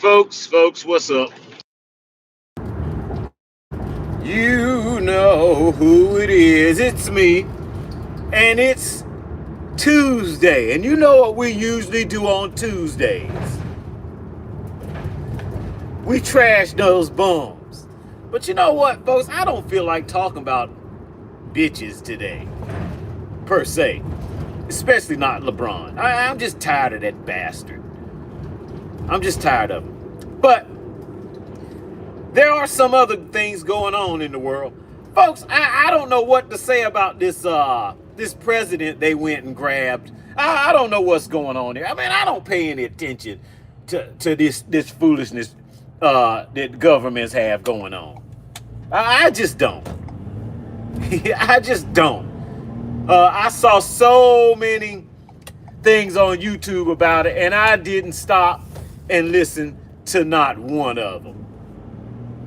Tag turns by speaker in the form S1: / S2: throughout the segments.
S1: Folks, what's up? You know who it is. It's me, and it's Tuesday. And you know what we usually do on Tuesdays? We trash those bums. But you know what, folks? I don't feel like talking about bitches today, per se. Especially not LeBron. I'm just tired of that bastard. I'm just tired of him. But there are some other things going on in the world. Folks, I don't know what to say about this president they went and grabbed. I don't know what's going on here. I mean, I don't pay any attention to this foolishness that governments have going on. I just don't. I just don't. I saw so many things on YouTube about it, and I didn't stop and listen to not one of them.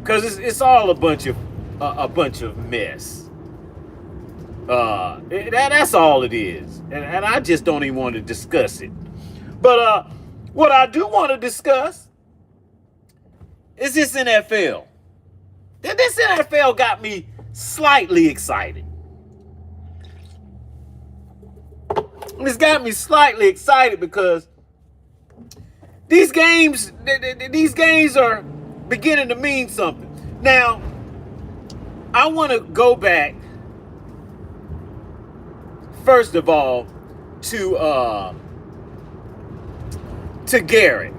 S1: Because it's all a bunch of mess. That's all it is, and I just don't even want to discuss it. But what I do want to discuss is this NFL. This NFL got me slightly excited. It's got me slightly excited because these games are beginning to mean something. Now, I want to go back, first of all, to Garrett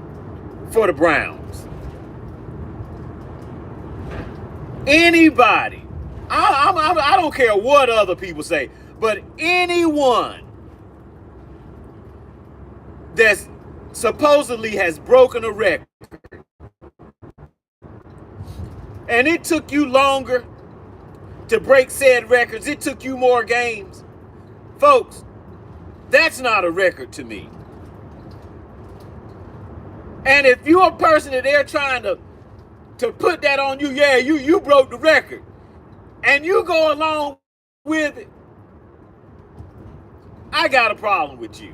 S1: for the Browns. Anybody, I don't care what other people say, but anyone that supposedly has broken a record, and it took you longer to break said records, it took you more games, folks, that's not a record to me. And if you're a person that they're trying to put that on you, yeah, you broke the record, and you go along with it, I got a problem with you.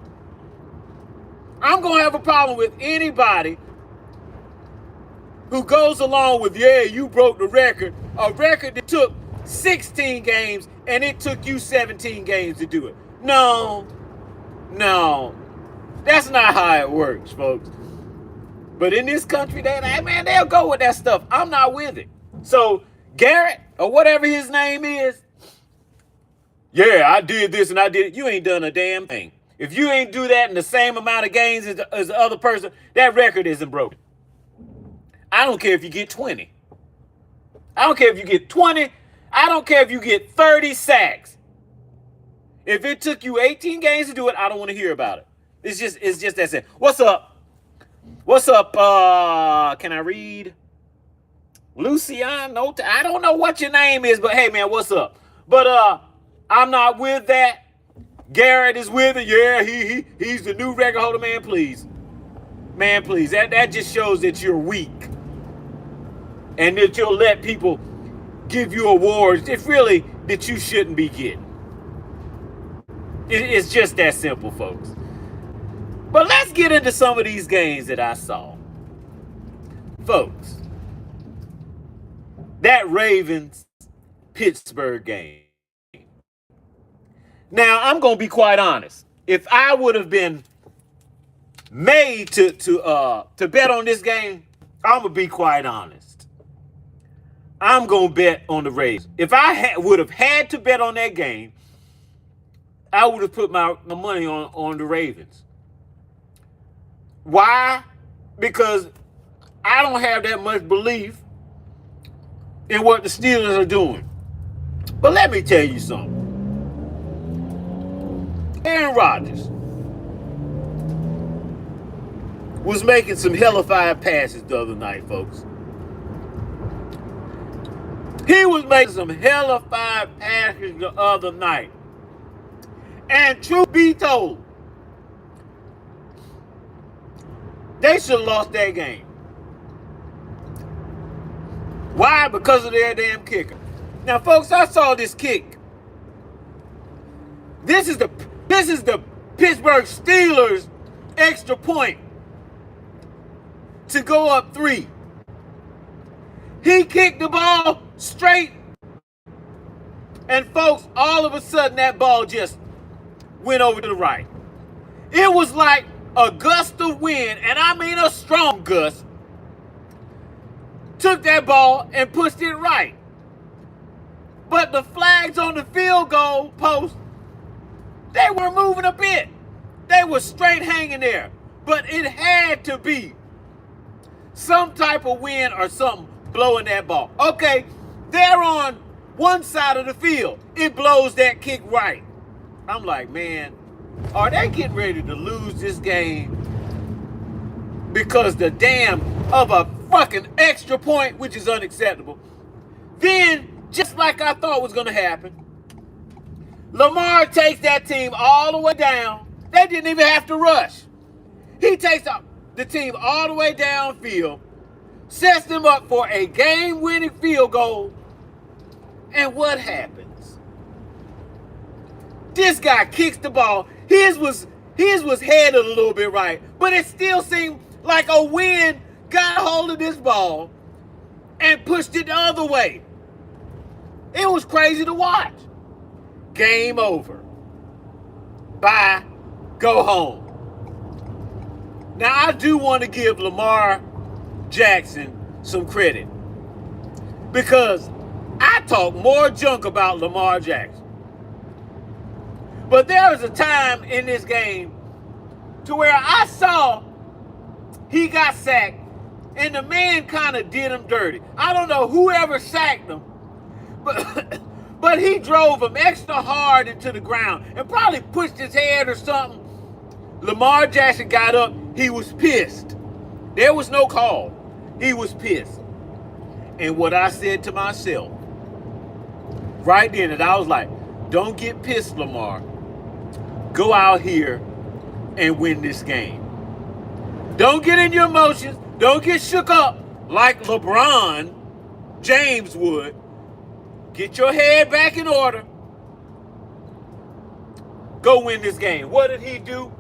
S1: I'm going to have a problem with anybody who goes along with, yeah, you broke the record, a record that took 16 games and it took you 17 games to do it. No, that's not how it works, folks. But in this country, they'll go with that stuff. I'm not with it. So Garrett, or whatever his name is, yeah, I did this and I did it. You ain't done a damn thing. If you ain't do that in the same amount of games as the other person, that record isn't broken. I don't care if you get 20. I don't care if you get 20. I don't care if you get 30 sacks. If it took you 18 games to do it, I don't want to hear about it. It's just that simple. What's up? What's up? Can I read? Lucian? No, I don't know what your name is, but hey, man, what's up? But I'm not with that. Garrett is with it. Yeah, he's the new record holder. Man, please. Man, please. That just shows that you're weak. And that you'll let people give you awards that you shouldn't be getting. It's just that simple, folks. But let's get into some of these games that I saw. Folks, that Ravens-Pittsburgh game. Now, I'm going to be quite honest. If I would have been made to bet on this game, I'm going to be quite honest. I'm going to bet on the Ravens. If I would have had to bet on that game, I would have put my money on the Ravens. Why? Because I don't have that much belief in what the Steelers are doing. But let me tell you something. Aaron Rodgers was making some hellified passes the other night, folks. He was making some hellified passes the other night. And truth be told, they should have lost that game. Why? Because of their damn kicker. Now, folks, I saw this kick. This is the Pittsburgh Steelers extra point. to go up 3. He kicked the ball straight, and folks, all of a sudden that ball just went over to the right. It was like a gust of wind, and I mean a strong gust, took that ball and pushed it right. But the flags on the field goal post, they weren't moving a bit. They were straight hanging there. But it had to be some type of wind or something blowing that ball. Okay, they're on one side of the field. It blows that kick right. I'm like, man, are they getting ready to lose this game because the damn of a fucking extra point, which is unacceptable? Then, just like I thought was going to happen, Lamar takes that team all the way down. They didn't even have to rush. He takes the team all the way downfield, sets them up for a game-winning field goal, and what happens? This guy kicks the ball. His was headed a little bit right, but it still seemed like a wind got a hold of this ball and pushed it the other way. It was crazy to watch. Game over. Bye. Go home. Now, I do want to give Lamar Jackson some credit because I talk more junk about Lamar Jackson. But there was a time in this game to where I saw he got sacked and the man kind of did him dirty. I don't know whoever sacked him, but he drove him extra hard into the ground and probably pushed his head or something. Lamar Jackson got up. He was pissed. There was no call. He was pissed. And what I said to myself right then, and I was like, don't get pissed, Lamar. Go out here and win this game. Don't get in your emotions. Don't get shook up like LeBron James would. Get your head back in order. Go win this game. What did he do?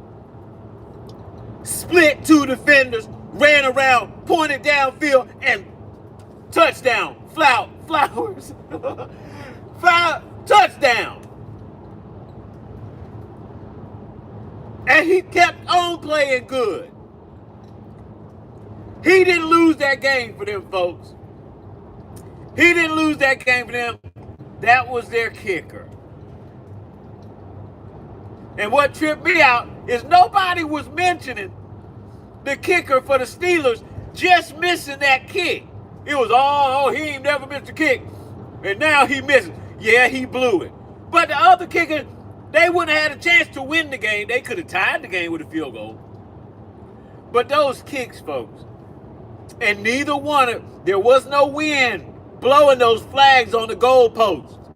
S1: Split 2 defenders, ran around, pointed downfield, and touchdown. Flowers. Touchdown. And he kept on playing good. He didn't lose that game for them, folks. He didn't lose that game for them. That was their kicker. And what tripped me out is nobody was mentioning the kicker for the Steelers just missing that kick. It was, he ain't never missed a kick. And now he missed it. Yeah, he blew it. But the other kicker, they wouldn't have had a chance to win the game. They could have tied the game with a field goal. But those kicks, folks, and neither one, there was no wind blowing those flags on the goalpost.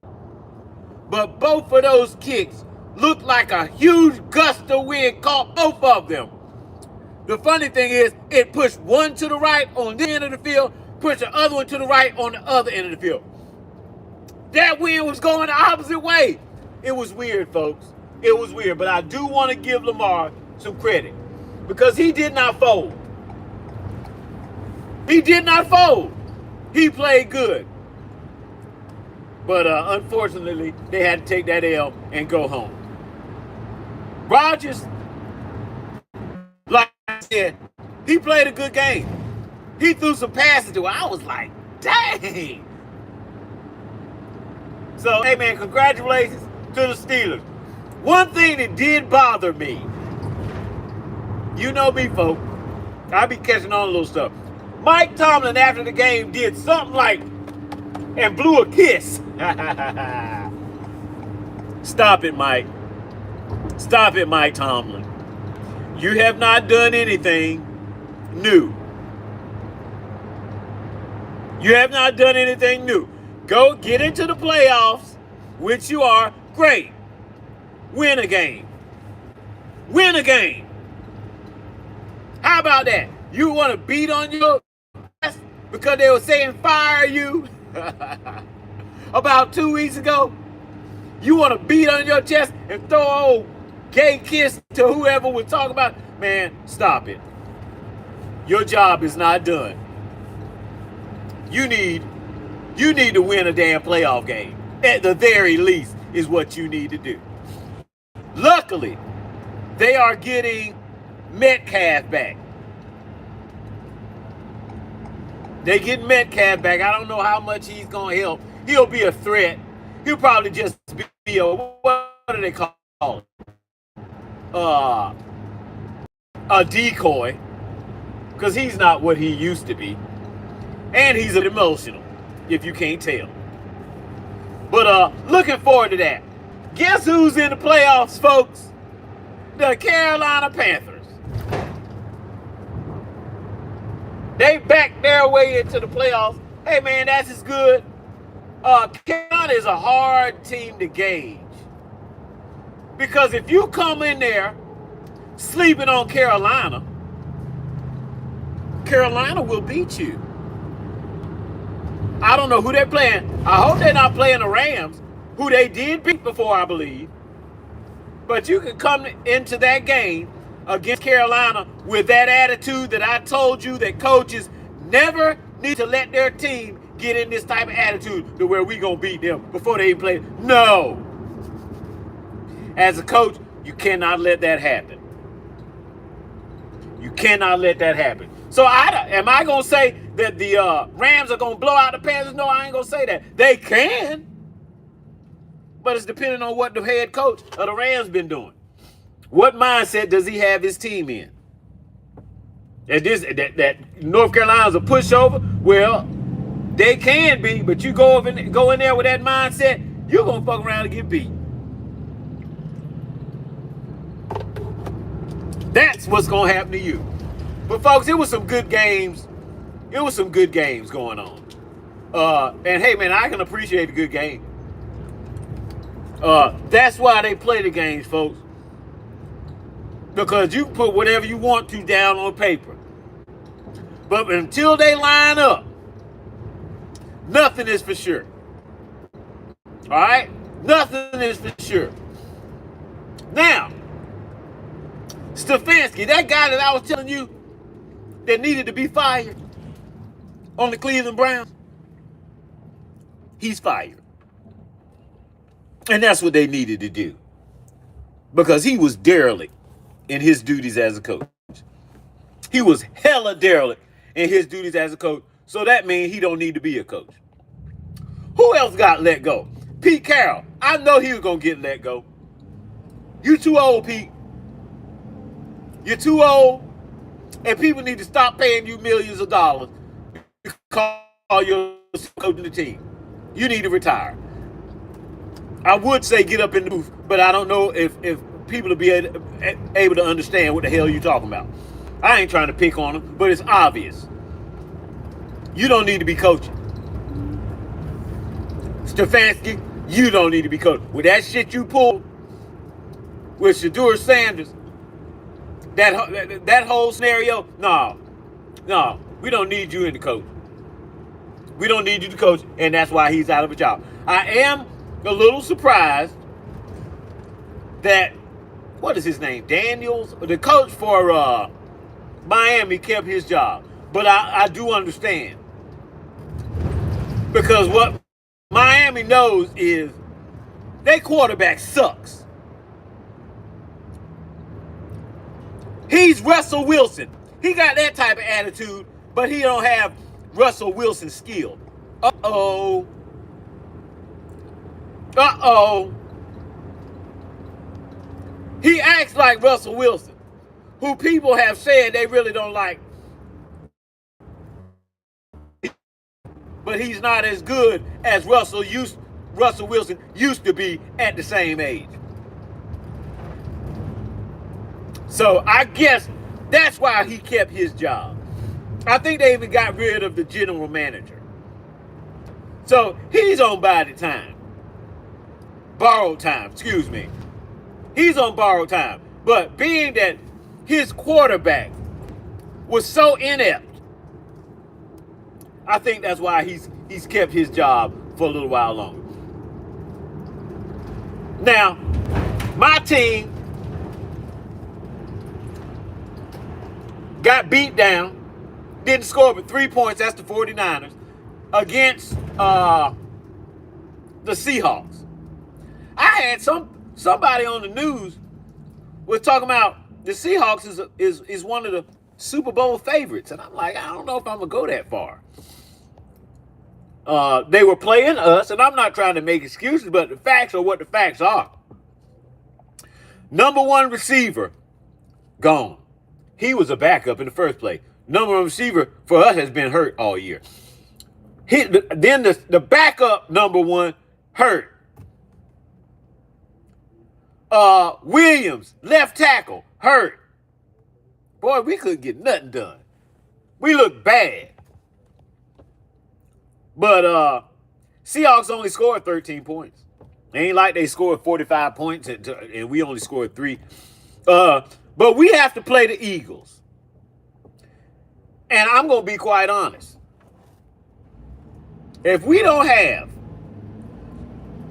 S1: But both of those kicks looked like a huge gust of wind caught both of them. The funny thing is, it pushed one to the right on this end of the field, pushed the other one to the right on the other end of the field. That wind was going the opposite way. It was weird, folks. It was weird. But I do want to give Lamar some credit because he did not fold. He did not fold. He played good. But unfortunately, they had to take that L and go home. Rodgers, like I said, he played a good game. He threw some passes to it. I was like, dang. So, hey, man, congratulations to the Steelers. One thing that did bother me, you know me, folks, I be catching on a little stuff. Mike Tomlin, after the game, did something like, and blew a kiss. Stop it, Mike. Stop it, Mike Tomlin. You have not done anything new. You have not done anything new. Go get into the playoffs, which you are. Great. Win a game. Win a game. How about that? You want to beat on your chest because they were saying fire you about 2 weeks ago? You want to beat on your chest and throw an old gay kiss to whoever was talking about? Man, stop it. your job is not done. You need to win a damn playoff game. At the very least is what you need to do. Luckily, they are getting Metcalf back. They get Metcalf back. I don't know how much he's going to help. He'll be a threat. He'll probably just be a, what do they call it? A decoy. Because he's not what he used to be. And he's emotional, if you can't tell. But looking forward to that. Guess who's in the playoffs, folks? The Carolina Panthers. They backed their way into the playoffs. Hey, man, that's as good. Carolina is a hard team to gauge. Because if you come in there sleeping on Carolina, Carolina will beat you. I don't know who they're playing. I hope they're not playing the Rams, who they did beat before, I believe. But you can come into that game against Carolina with that attitude that I told you that coaches never need to let their team get in this type of attitude to where we going to beat them before they even play. No. As a coach, you cannot let that happen. You cannot let that happen. So am I going to say that the Rams are going to blow out the Panthers? No, I ain't going to say that. They can. But it's depending on what the head coach of the Rams been doing. What mindset does he have his team in? That North Carolina's a pushover? Well, they can be, but you go in there with that mindset, you're going to fuck around and get beat. That's what's going to happen to you. But, folks, it was some good games. It was some good games going on. And, hey, man, I can appreciate a good game. That's why they play the games, folks. Because you can put whatever you want to down on paper. But until they line up, nothing is for sure. All right? Nothing is for sure. Now, Stefanski, that guy that I was telling you that needed to be fired on the Cleveland Browns, he's fired. And that's what they needed to do. Because he was derelict in his duties as a coach. He was hella derelict in his duties as a coach. So that means he don't need to be a coach. Who else got let go? Pete Carroll. I know he was going to get let go. You too old, Pete. You're too old. And people need to stop paying you millions of dollars because you're coaching the team. You need to retire. I would say get up in the booth, but I don't know if people will be able to understand what the hell you're talking about. I ain't trying to pick on them, but it's obvious. You don't need to be coaching. Stefanski, you don't need to be coaching. With that shit you pulled with Shedeur Sanders, that whole scenario, no, we don't need you in the coach. We don't need you to coach, and that's why he's out of a job. I am a little surprised that, what is his name, Daniels, the coach for Miami, kept his job. But I do understand. Because what Miami knows is their quarterback sucks. He's Russell Wilson. He got that type of attitude, but he don't have Russell Wilson's skill. Uh-oh. He acts like Russell Wilson, who people have said they really don't like. But he's not as good as Russell Wilson used to be at the same age. So I guess that's why he kept his job. I think they even got rid of the general manager. So he's on borrowed time, excuse me. He's on borrowed time. But being that his quarterback was so inept, I think that's why he's kept his job for a little while longer. Now, my team got beat down didn't score but 3 points. That's the 49ers against the Seahawks. I had somebody on the news was talking about the Seahawks is one of the Super Bowl favorites, and I'm like, I don't know if I'm gonna go that far. They were playing us, and I'm not trying to make excuses, but the facts are what the facts are. Number one receiver, gone. He was a backup in the first place. Number one receiver for us has been hurt all year. Then the backup number one hurt. Williams, left tackle, hurt. Boy, we couldn't get nothing done. We looked bad. But Seahawks only scored 13 points. It ain't like they scored 45 points and we only scored 3. But we have to play the Eagles. And I'm going to be quite honest. If we don't have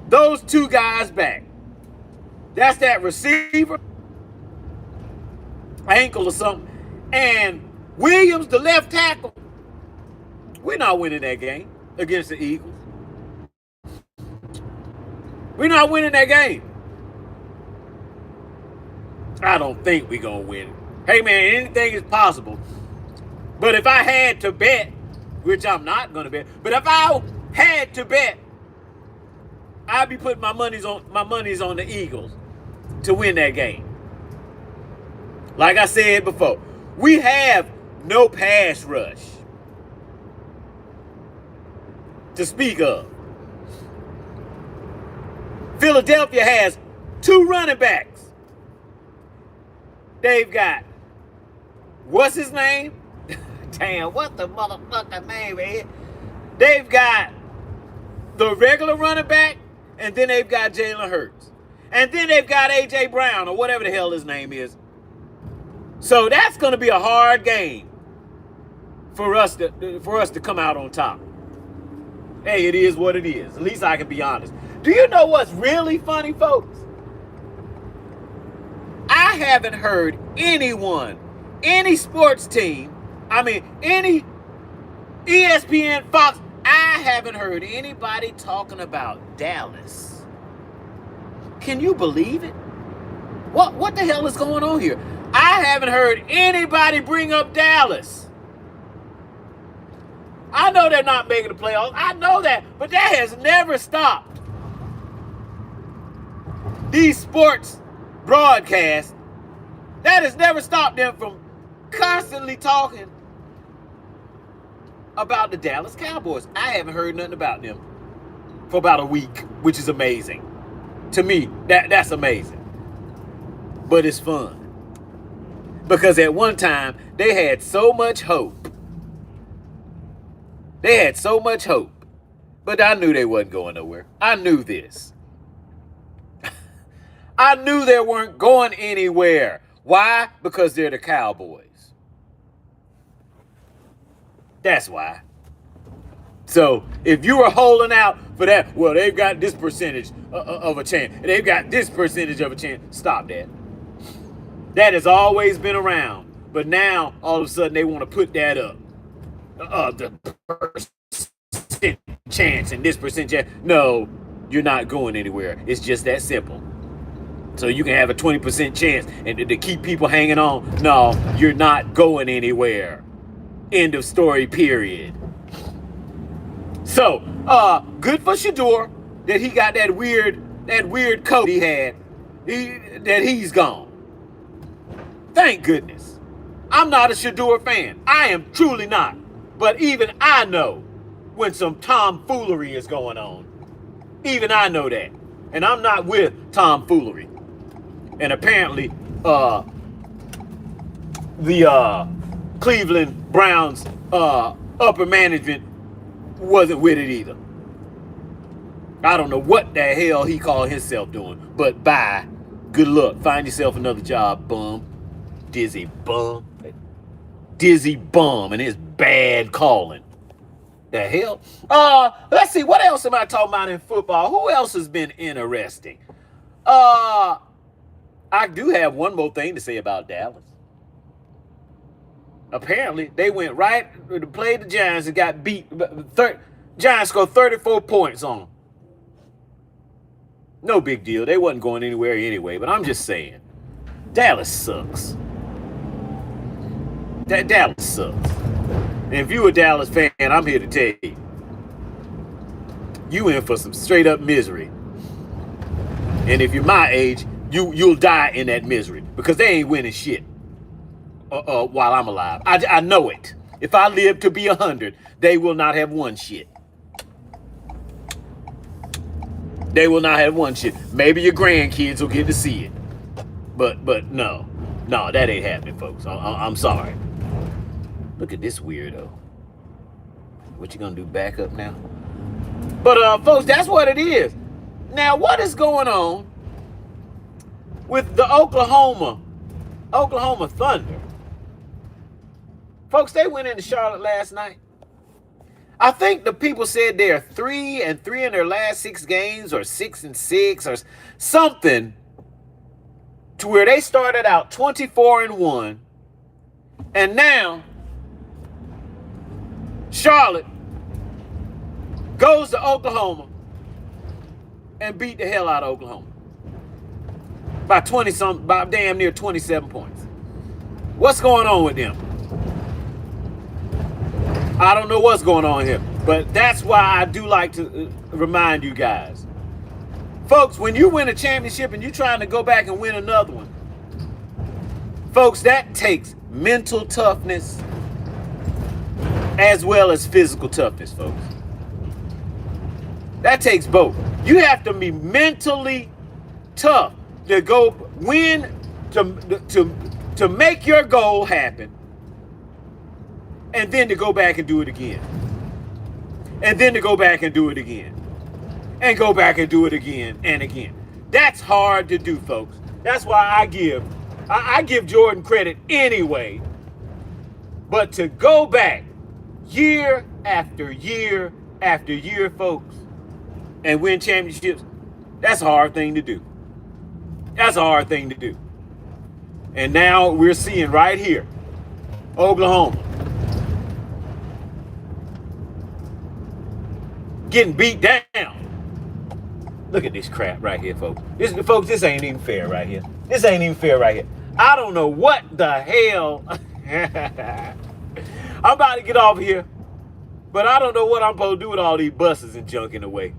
S1: those two guys back, that's that receiver, ankle or something, and Williams, the left tackle, we're not winning that game against the Eagles. We're not winning that game. I don't think we're going to win it. Hey, man, anything is possible. But if I had to bet, which I'm not going to bet, but if I had to bet, I'd be putting my monies on the Eagles to win that game. Like I said before, we have no pass rush to speak of. Philadelphia has 2 running backs. They've got, what's his name? Damn, what the motherfucker name is? They've got the regular running back, and then they've got Jalen Hurts. And then they've got A.J. Brown, or whatever the hell his name is. So that's going to be a hard game for us to come out on top. Hey, it is what it is. At least I can be honest. Do you know what's really funny, folks? I haven't heard anyone, any sports team, any ESPN, Fox, I haven't heard anybody talking about Dallas. Can you believe it? What the hell is going on here? I haven't heard anybody bring up Dallas. I know they're not making the playoffs. I know that. But that has never stopped these sports broadcasts. That has never stopped them from constantly talking about the Dallas Cowboys. I haven't heard nothing about them for about a week, which is amazing. To me, that's amazing. But it's fun. Because at one time, they had so much hope. They had so much hope. But I knew they wasn't going nowhere. I knew this. I knew they weren't going anywhere. Why? Because they're the Cowboys. That's why. So if you were holding out for that, well, they've got this percentage of a chance. They've got this percentage of a chance. Stop that. That has always been around. But now, all of a sudden, they want to put that up. The percent chance and this percent chance. No, you're not going anywhere. It's just that simple. So you can have a 20% chance and to keep people hanging on. No, you're not going anywhere. End of story, period. So, good for Shador that he got that weird coat he had. That he's gone. Thank goodness. I'm not a Shador fan. I am truly not. But even I know when some tomfoolery is going on. Even I know that. And I'm not with tomfoolery. And apparently, the Cleveland Browns upper management wasn't with it either. I don't know what the hell he called himself doing. But bye. Good luck. Find yourself another job, bum. Dizzy bum. Dizzy bum and his bad calling. The hell? Let's see. What else am I talking about in football? Who else has been interesting? I do have one more thing to say about Dallas. apparently they went right to play the Giants and got beat. Giants scored 34 points on them. No big deal. They wasn't going anywhere anyway, but I'm just saying. Dallas sucks. Dallas sucks. And if you a Dallas fan, I'm here to tell you. You in for some straight up misery. And if you're my age, you'll die in that misery because they ain't winning shit while I'm alive. I know it. If I live to be 100, they will not have won shit. They will not have won shit. Maybe your grandkids will get to see it. But no, that ain't happening, folks. I'm sorry. Look at this weirdo. What you gonna do, back up now? But folks, that's what it is. Now, what is going on with the Oklahoma Thunder? Folks, they went into Charlotte last night. I think the people said they're 3-3 in their last 6 games, or 6-6, or something, to where they started out 24-1, and now Charlotte goes to Oklahoma and beat the hell out of Oklahoma by damn near 27 points. What's going on with them? I don't know what's going on here, but that's why I do like to remind you guys. Folks, when you win a championship and you're trying to go back and win another one, folks, that takes mental toughness as well as physical toughness, folks. That takes both. You have to be mentally tough to go win, to make your goal happen, and then to go back and do it again. And then to go back and do it again. And go back and do it again and again. That's hard to do, folks. That's why I give Jordan credit anyway. But to go back year after year after year, folks, and win championships, that's a hard thing to do. That's a hard thing to do. And now we're seeing right here, Oklahoma getting beat down. Look at this crap right here, folks. This ain't even fair right here. This ain't even fair right here. I don't know what the hell. I'm about to get off here, but I don't know what I'm supposed to do with all these buses and junk in the way.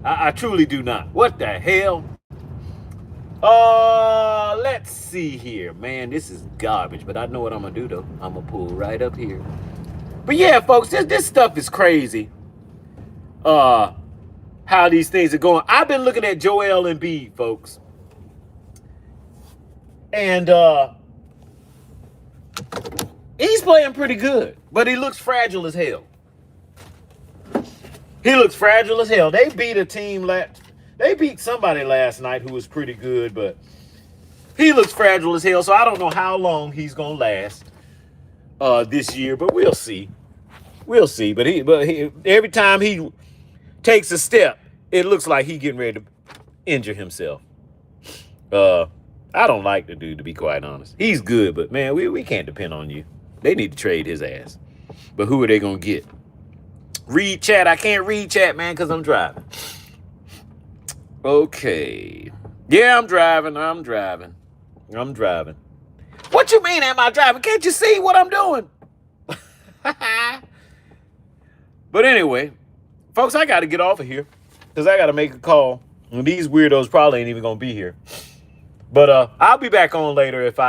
S1: I truly do not. What the hell? Let's see here. Man, this is garbage, but I know what I'm going to do, though. I'm going to pull right up here. But yeah, folks, this stuff is crazy. How these things are going. I've been looking at Joel Embiid, folks. And he's playing pretty good, but he looks fragile as hell. He looks fragile as hell. They beat a team they beat somebody last night who was pretty good, but he looks fragile as hell. So I don't know how long he's gonna last this year, but we'll see. We'll see. But he every time he takes a step, it looks like he's getting ready to injure himself. I don't like the dude, to be quite honest. He's good, but man, we can't depend on you. They need to trade his ass. But who are they gonna get? Read chat. I can't read chat, man, because I'm driving. Okay. Yeah, I'm driving. What you mean, am I driving? Can't you see what I'm doing? But anyway, folks, I got to get off of here because I got to make a call. And these weirdos probably ain't even going to be here. But I'll be back on later if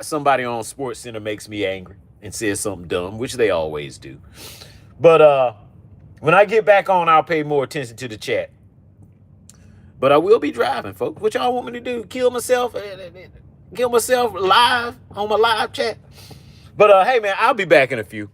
S1: somebody on Sports Center makes me angry and says something dumb, which they always do. But when I get back on, I'll pay more attention to the chat. But I will be driving, folks. What y'all want me to do? Kill myself live on my live chat? But hey, man, I'll be back in a few.